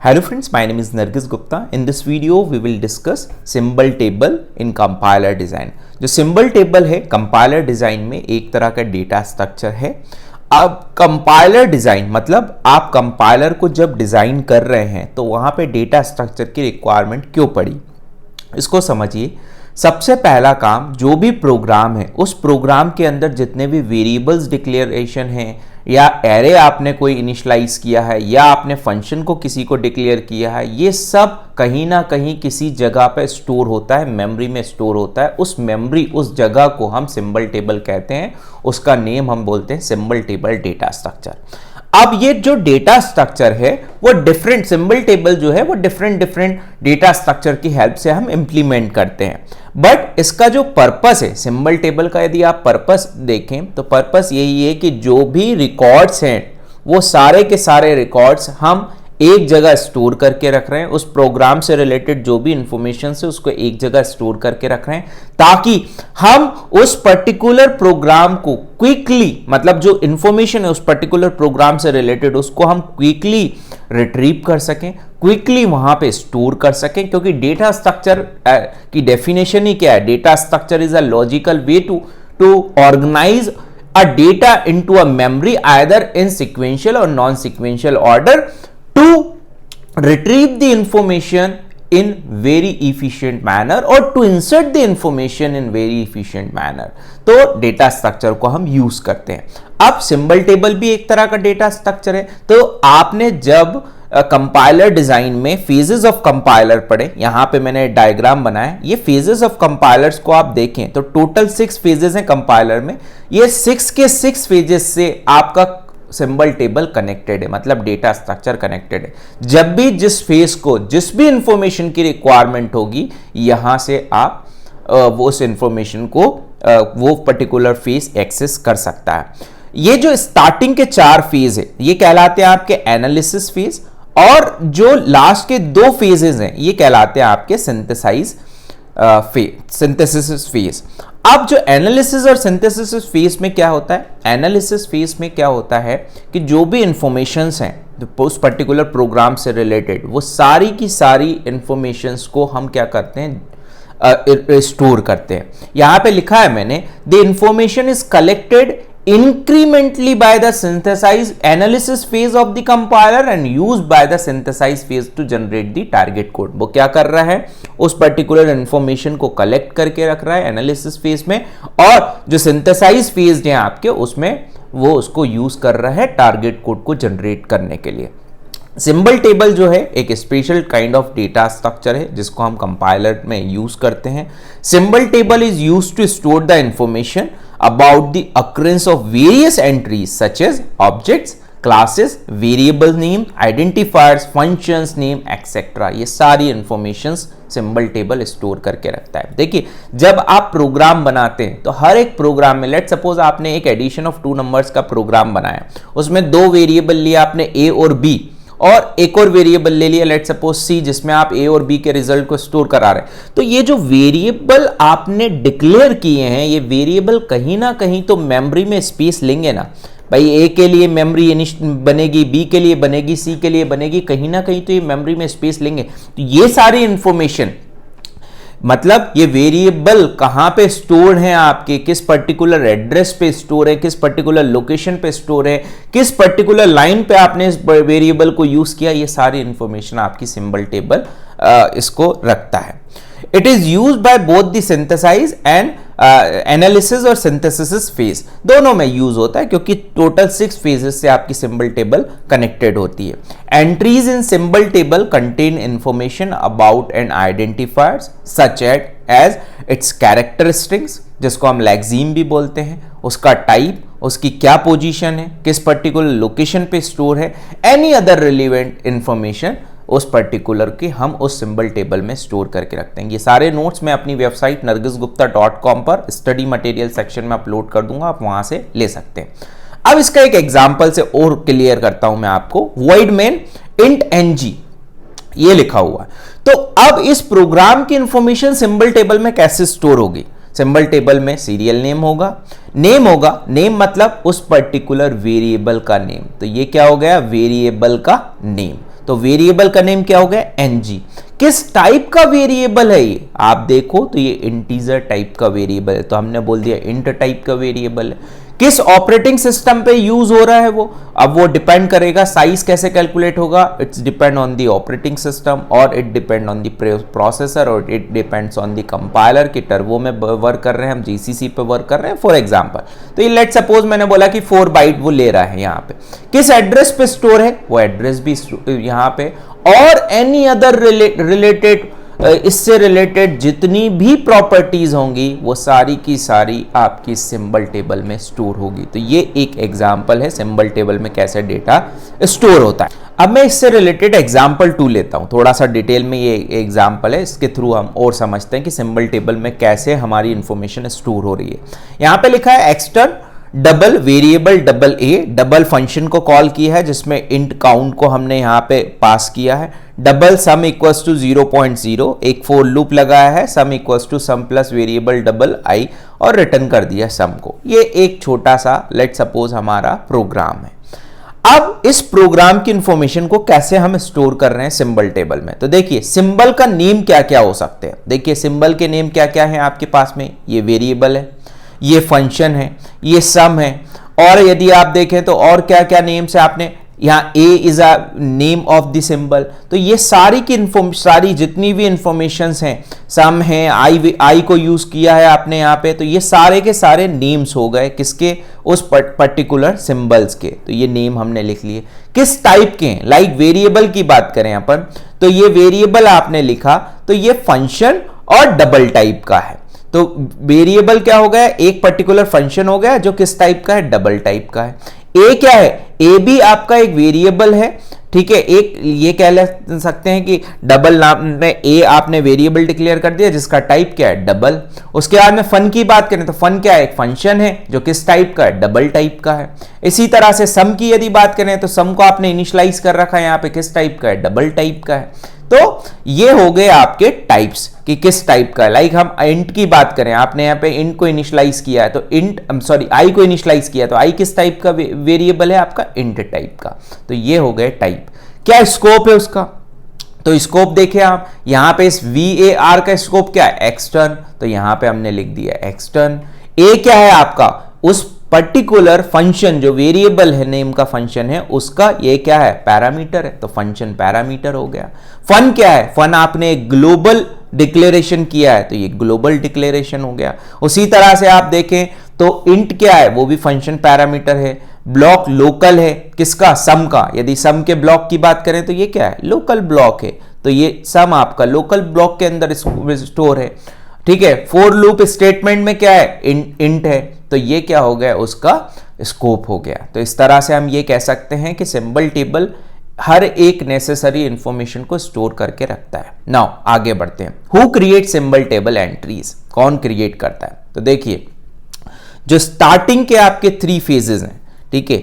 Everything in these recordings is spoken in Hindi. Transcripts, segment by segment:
Hello friends, my name is Nargis Gupta. In this video, we will discuss symbol table in compiler design. जो symbol table है compiler design में एक तरह का data structure है. अब compiler design मतलब आप compiler को जब डिज़ाइन कर रहे हैं तो वहाँ पे data structure की requirement क्यों पड़ी, इसको समझिए. सबसे पहला काम, जो भी प्रोग्राम है उस प्रोग्राम के अंदर जितने भी वेरिएबल्स डिक्लेरेशन हैं या एरे आपने कोई इनिशियलाइज किया है या आपने फंक्शन को किसी को डिक्लेयर किया है, ये सब कहीं ना कहीं किसी जगह पे स्टोर होता है, मेमोरी में स्टोर होता है. उस मेमोरी, उस जगह को हम सिंबल टेबल कहते हैं. उसका नेम हम बोलते हैं सिंबल टेबल डेटा स्ट्रक्चर. अब ये जो डेटा स्ट्रक्चर है वो डिफरेंट, सिंबल टेबल जो है वो डिफरेंट डेटा स्ट्रक्चर की हेल्प से हम इंप्लीमेंट करते हैं. बट इसका जो पर्पस है सिंबल टेबल का, यदि आप पर्पस देखें तो पर्पस यही है कि जो भी रिकॉर्ड्स हैं वो सारे के सारे रिकॉर्ड्स हम एक जगह स्टोर करके रख रहे हैं. उस प्रोग्राम से रिलेटेड जो भी इंफॉर्मेशन है उसको एक जगह स्टोर करके रख रहे हैं ताकि हम उस पर्टिकुलर प्रोग्राम को क्विकली, मतलब जो इंफॉर्मेशन है उस पर्टिकुलर प्रोग्राम से रिलेटेड उसको हम क्विकली रिट्रीव कर सकें, क्विकली वहां पे स्टोर कर सकें. क्योंकि डेटा स्ट्रक्चर की डेफिनेशन ही क्या है? Data structure is a logical way to organise a data into a memory either in sequential or non-sequential order to retrieve the information in very efficient manner or to insert the information in very efficient manner. तो डेटा स्ट्रक्चर को हम यूज करते हैं. अब सिंबल टेबल भी एक तरह का डेटा स्ट्रक्चर है. तो आपने जब कंपाइलर डिजाइन में फेजेस ऑफ कंपाइलर पढ़े, यहां पे मैंने डायग्राम बनाया. ये फेजेस ऑफ कंपाइलर्स को आप देखें तो टोटल 6 फेजेस हैं कंपाइलर में. ये 6 के 6 फेजेस से आपका सिंबल टेबल कनेक्टेड है, मतलब डेटा स्ट्रक्चर कनेक्टेड है. जब भी जिस फेज को जिस भी इंफॉर्मेशन की रिक्वायरमेंट होगी, यहां से आप वो उस इंफॉर्मेशन को वो पर्टिकुलर फेज एक्सेस कर सकता है. ये जो स्टार्टिंग के 4 फेज है ये कहलाते हैं आपके एनालिसिस फेज, और जो लास्ट के 2 फेजेस हैं ये कहलाते हैं आपके सिंथेसिस फेज. अब जो एनालिसिस और सिंथेसिस फेज में क्या होता है? एनालिसिस फेज में क्या होता है कि जो भी इंफॉर्मेशंस हैं उस पर्टिकुलर प्रोग्राम से रिलेटेड, वो सारी की सारी इंफॉर्मेशंस को हम क्या करते हैं? स्टोर करते हैं. यहां पे लिखा है मैंने, the information is collected incrementally by the synthesize analysis phase of the compiler and used by the synthesize phase to generate the target code. वो क्या कर रहा है? उस पर्टिकुलर इंफॉर्मेशन को कलेक्ट करके रख रहा है एनालिसिस फेज में, और जो सिंथेसाइज फेज है आपके उसमें वो उसको यूज कर रहा है टारगेट कोड को जनरेट करने के लिए. सिंबल टेबल जो है एक special kind of data structure है जिसको हम कंपाइलर में यूज करते हैं. Symbol table is used to store the information about the occurrence of various entries such as objects, classes, variable name, identifiers, functions name, etc. ये सारी इंफॉर्मेशंस सिंबल टेबल स्टोर करके रखता है. देखिए, जब आप प्रोग्राम बनाते हैं तो हर एक प्रोग्राम में, लेट सपोज आपने एक एडिशन ऑफ 2 नंबर्स का प्रोग्राम बनाया, उसमें 2 वेरिएबल लिया आपने ए और बी, और एक और वेरिएबल ले लिया लेट सपोज सी, जिसमें आप ए और बी के रिजल्ट को स्टोर करा रहे हैं. तो ये जो वेरिएबल आपने डिक्लेयर किए हैं, ये वेरिएबल कहीं ना कहीं तो मेमोरी में स्पेस लेंगे ना भाई. ए के लिए मेमोरी बनेगी, बी के लिए बनेगी, सी के लिए बनेगी, कहीं ना कहीं तो ये मेमोरी में स्पेस लेंगे. तो ये सारी इंफॉर्मेशन, मतलब ये वेरिएबल कहां पे स्टोर है आपके, किस पर्टिकुलर एड्रेस पे स्टोर है, किस पर्टिकुलर लोकेशन पे स्टोर है, किस पर्टिकुलर लाइन पे आपने इस वेरिएबल को यूज किया, ये सारी इंफॉर्मेशन आपकी सिंबल टेबल इसको रखता है. It is use by both the synthesize and analysis और सिंथेसिस फेज, दोनों में यूज होता है क्योंकि टोटल 6 फेजेस से आपकी सिंबल टेबल कनेक्टेड होती है. Entries in symbol table contain information about and identifiers such as its characteristics, जिसको हम लेक्सीम भी बोलते हैं, उसका टाइप, उसकी क्या पोजीशन है, किस पर्टिकुलर लोकेशन पे स्टोर है, एनी अदर रिलेवेंट इंफॉर्मेशन उस पर्टिकुलर के हम उस सिंबल टेबल में स्टोर करके रखते हैं. ये सारे नोट्स मैं अपनी वेबसाइट nargisgupta.com पर स्टडी मटेरियल सेक्शन में अपलोड कर दूंगा, आप वहां से ले सकते हैं. अब इसका एक एग्जांपल से और क्लियर करता हूं मैं आपको. void main int ng ये लिखा हुआ है. तो अब इस प्रोग्राम की इंफॉर्मेशन सिंबल टेबल में कैसे स्टोर होगी? सिंबल टेबल में सीरियल नेम होगा, नेम मतलब उस पर्टिकुलर वेरिएबल का नेम. तो ये क्या हो गया? वेरिएबल का नेम. तो वेरिएबल का नेम क्या हो गया, एनजी। किस टाइप का वेरिएबल है ये, आप देखो तो ये इंटीजर टाइप का वेरिएबल है, तो हमने बोल दिया इंट टाइप का वेरिएबल है। किस ऑपरेटिंग सिस्टम पे यूज हो रहा है वो, अब वो डिपेंड करेगा, साइज कैसे कैलकुलेट होगा, it's depend on the operating system और it depend on the processor और it depends on the compiler कि टर्बो में वर्क कर रहे हैं हम, जीसीसी पे वर्क कर रहे हैं फॉर एग्जांपल। तो ये लेट सपोज मैंने बोला कि 4 बाइट वो ले रहा है यहाँ पे, किस एड्रेस पे स्टोर है, वो एड्रेस भी यहाँ पे, और एनी अदर रिलेटेड, इससे रिलेटेड जितनी भी प्रॉपर्टीज होंगी वो सारी की सारी आपकी सिंबल टेबल में स्टोर होगी। तो ये एक एग्जांपल है सिंबल टेबल में कैसे डेटा स्टोर होता है। अब मैं इससे रिलेटेड एग्जांपल 2 लेता हूं, थोड़ा सा डिटेल में ये एग्जांपल है, इसके थ्रू हम और समझते हैं कि सिंबल टेबल में कैसे हमारी इंफॉर्मेशन स्टोर हो रही है। यहां पे लिखा है extern double variable double A, double function को कॉल किया है जिसमें इंट काउंट को हमने यहाँ पे पास किया है, डबल सम इक्वल्स टू 0.0, एक फॉर लूप लगाया है, sum equals to sum plus variable double I और रिटर्न कर दिया सम को। ये एक छोटा सा लेट सपोज हमारा प्रोग्राम है। अब इस प्रोग्राम की इंफॉर्मेशन को कैसे हम स्टोर कर रहे हैं सिंबल टेबल में, तो देखिए सिंबल का नेम क्या क्या हो सकते हैं। देखिए सिंबल के नेम क्या क्या है आपके पास में, ये वेरिएबल है, ये फंक्शन है, ये सम है, और यदि आप देखें तो और क्या क्या नेम्स है आपने, यहाँ A is a name of the symbol. तो ये सारी की सारी जितनी भी इंफॉर्मेशंस हैं, सम है, आई को यूज किया है आपने यहाँ पे, तो ये सारे के सारे नेम्स हो गए किसके, उस पर्टिकुलर सिंबल्स के। तो ये नेम हमने लिख लिए। किस टाइप के हैं, लाइक वेरिएबल की बात करें अपन, तो ये वेरिएबल आपने लिखा तो ये फंक्शन और डबल टाइप का है। तो वेरिएबल क्या हो गया, एक पर्टिकुलर फंक्शन हो गया जो किस टाइप का है, डबल टाइप का है। ए क्या है, ए भी आपका एक वेरिएबल है, ठीक है, एक ये कह सकते हैं कि डबल नाम में ए आपने वेरिएबल डिक्लेयर कर दिया जिसका टाइप क्या है, डबल। उसके बाद में फन की बात करें तो फन क्या है, एक फंक्शन है जो किस टाइप का है, डबल टाइप का है। इसी तरह से सम की यदि बात करें तो सम को आपने इनिशियलाइज कर रखा है यहाँ पे किस टाइप का है, डबल टाइप का है। तो ये हो गए आपके टाइप्स कि किस टाइप का है। लाइक हम इंट की बात करें, आपने यहाँ पे इंट को इनिशियलाइज किया है तो आई को इनिशियलाइज किया तो आई किस टाइप का वेरिएबल है आपका, इंट टाइप का। तो ये हो गए टाइप। क्या स्कोप है उसका, तो स्कोप देखिए आप यहां पे इस VAR का स्कोप क्या है, एक्सटर्न, तो यहां पे हमने लिख दिया एक्सटर्न। ए क्या है आपका, उस पर्टिकुलर फंक्शन जो वेरिएबल है नेम का फंक्शन है उसका ये क्या है, पैरामीटर है, तो फंक्शन पैरामीटर हो गया। फन क्या है, फन आपने ग्लोबल डिक्लेरेशन किया है तो ये ग्लोबल डिक्लेरेशन हो गया। उसी तरह से आप देखें तो इंट क्या है, वो भी फंक्शन पैरामीटर है। ब्लॉक लोकल है किसका, सम का, यदि सम के ब्लॉक की बात करें तो ये क्या है, लोकल ब्लॉक है, तो ये सम आपका लोकल ब्लॉक के अंदर स्टोर है, ठीक है। फॉर लूप स्टेटमेंट में क्या है, इंट है, तो ये क्या हो गया, उसका स्कोप हो गया। तो इस तरह से हम ये कह सकते हैं कि सिंबल टेबल हर एक नेसेसरी इंफॉर्मेशन को स्टोर करके रखता है। नाउ आगे बढ़ते हैं, who create symbol table entries, कौन क्रिएट करता है। तो देखिए जो स्टार्टिंग के आपके 3 फेजेस हैं, ठीक है,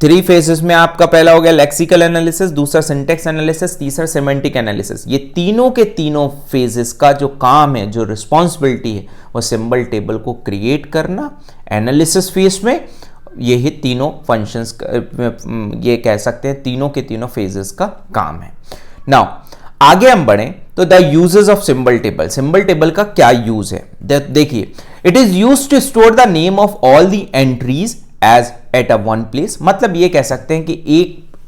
3 फेजेस में आपका पहला हो गया लेक्सिकल एनालिसिस, दूसरा सिंटेक्स एनालिसिस, तीसरा सेमेंटिक एनालिसिस। ये तीनों के तीनों फेजेस का जो काम है, जो रिस्पॉन्सिबिलिटी है, वो सिंबल टेबल को क्रिएट करना। एनालिसिस फेज में यही तीनों फंक्शंस, ये कह सकते हैं तीनों के तीनों फेजेस का काम है। नाउ आगे हम बढ़े तो the uses of symbol table, symbol table का क्या यूज है, देखिए it is use to store the name of all the entries as at a one place. मतलब ये कह सकते हैं कि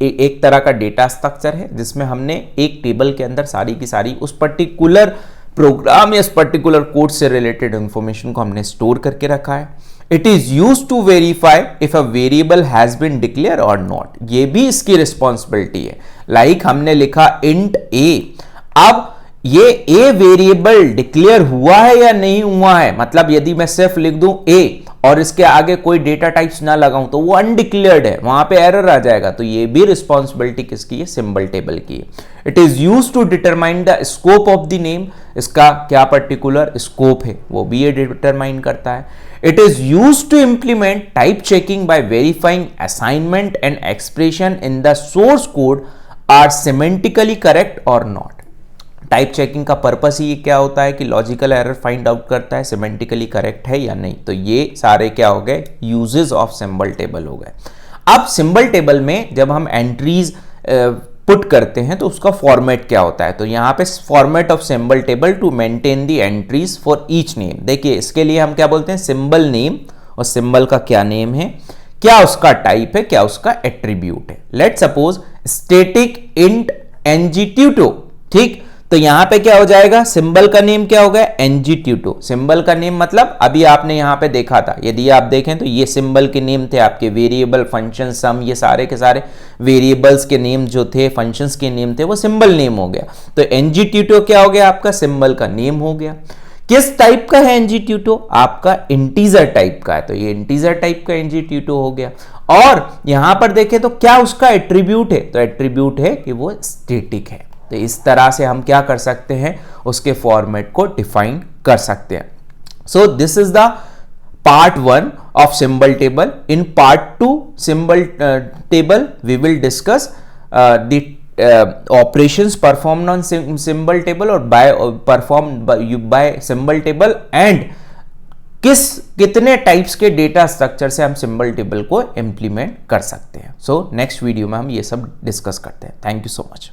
एक तरह का डेटा स्ट्रक्चर है जिसमें हमने एक टेबल के अंदर सारी की सारी उस पर्टिकुलर प्रोग्राम या उस पर्टिकुलर कोड से रिलेटेड इंफॉर्मेशन को हमने स्टोर करके रखा है। It is use to verify if a variable has been declare और नॉट, ये भी इसकी रिस्पॉन्सिबिलिटी है। लाइक हमने लिखा इंट ए, अब ये ए वेरिएबल डिक्लेयर हुआ है या नहीं हुआ है, मतलब यदि मैं सिर्फ लिख दूं ए और इसके आगे कोई डेटा टाइप्स ना लगाऊं तो वो अनडिक्लेयर्ड है, वहां पे एरर आ जाएगा। तो ये भी रिस्पॉन्सिबिलिटी किसकी है, सिंबल टेबल की है। It is use to determine the scope of the name, इसका क्या पर्टिकुलर स्कोप है वो भी ये डिटरमाइन करता है। It is use to implement type checking by verifying assignment and expression in the source code are semantically correct और नॉट। टाइप चेकिंग का पर्पस ही क्या होता है कि लॉजिकल एरर फाइंड आउट करता है सिमेंटिकली करेक्ट है या नहीं। तो ये सारे क्या हो गए, यूजेस ऑफ सिंबल टेबल हो गए। अब सिंबल टेबल में जब हम एंट्रीज पुट करते हैं तो उसका फॉर्मेट क्या होता है। तो यहाँ पे format of symbol table to maintain the entries for each name. देखिए इसके लिए हम क्या बोलते हैं, सिंबल नेम, और सिंबल का क्या नेम है, क्या उसका टाइप है, क्या उसका एट्रीब्यूट है। लेट सपोज स्टैटिक इंट एनजीट्यूटो, ठीक, तो यहां पे क्या हो जाएगा, सिंबल का नेम क्या हो गया, एनजीट्यूटो। सिंबल का नेम मतलब अभी आपने यहां पे देखा था, यदि आप देखें तो ये सिंबल के नेम थे आपके, वेरिएबल, फंक्शन, सम, ये सारे के सारे वेरिएबल्स के नेम जो थे, फंक्शंस के नेम थे, वो सिंबल नेम हो गया। तो एनजीट्यूटो क्या हो गया, आपका सिंबल का नेम हो गया। किस टाइप का है एनजीट्यूटो, आपका इंटीजर टाइप का है, तो ये इंटीजर टाइप का एनजीट्यूटो हो गया। और यहां पर देखें तो क्या उसका एट्रीब्यूट है, तो एट्रीब्यूट है कि वो स्टैटिक है। तो इस तरह से हम क्या कर सकते हैं, उसके फॉर्मेट को डिफाइन कर सकते हैं। So this is the part 1 of symbol table. In part 2 symbol table we will discuss the operations performed on symbol table और performed by symbol table and कितने टाइप्स के डेटा स्ट्रक्चर से हम सिंबल टेबल को इंप्लीमेंट कर सकते हैं। सो नेक्स्ट वीडियो में हम ये सब डिस्कस करते हैं। Thank you so much.